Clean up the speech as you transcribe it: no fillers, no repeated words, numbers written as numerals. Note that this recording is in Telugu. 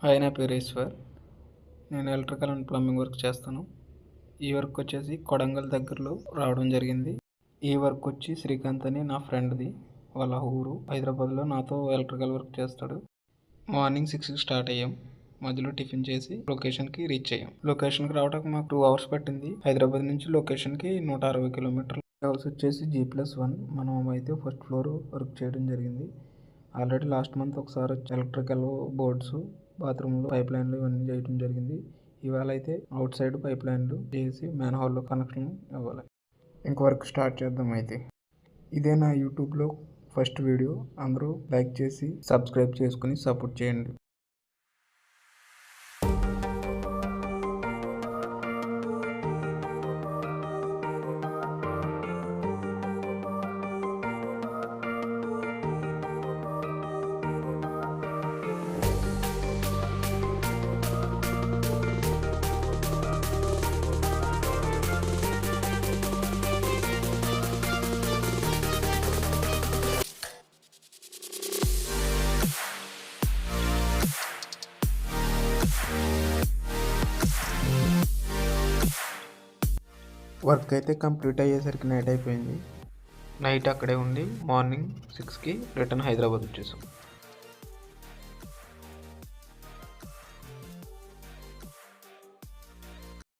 హాయ్, నా పేరు ఈశ్వర్. నేను ఎలక్ట్రికల్ అండ్ ప్లంబింగ్ వర్క్ చేస్తాను. ఈ వర్క్ వచ్చేసి కొడంగల్ దగ్గరలో రావడం జరిగింది. ఈ వర్క్ వచ్చి శ్రీకాంత్ అని నా ఫ్రెండ్ది. వాళ్ళ ఊరు హైదరాబాద్లో నాతో ఎలక్ట్రికల్ వర్క్ చేస్తాడు. మార్నింగ్ 6కి స్టార్ట్ అయ్యాం. మధ్యలో టిఫిన్ చేసి లొకేషన్కి రీచ్ అయ్యాం. లొకేషన్కి రావడానికి మాకు 2 hours పట్టింది. హైదరాబాద్ నుంచి లొకేషన్కి 160 కిలోమీటర్లు. హౌస్ వచ్చేసి G+1. మనం అయితే ఫస్ట్ ఫ్లోర్ వర్క్ చేయడం జరిగింది. ఆల్రెడీ లాస్ట్ మంత్ ఒకసారి ఎలక్ట్రికల్ బోర్డ్స్, బాత్రూంలో పైప్ లైన్లు ఇవన్నీ చేయడం జరిగింది. ఇవాళ అయితే అవుట్ సైడ్ పైప్ లైన్లు చేసి మ్యాన్ హోల్లో కనెక్షన్ ఇవ్వాలి. ఇంక వర్క్ స్టార్ట్ చేద్దాం. అయితే ఇదే నా యూట్యూబ్లో ఫస్ట్ వీడియో. అందరూ లైక్ చేసి సబ్స్క్రైబ్ చేసుకుని సపోర్ట్ చేయండి. వర్క్ అయితే కంప్లీట్ అయ్యేసరికి నైట్ అయిపోయింది. నైట్ అక్కడే ఉండి మార్నింగ్ 6కి రిటర్న్ హైదరాబాద్ వచ్చేసాం.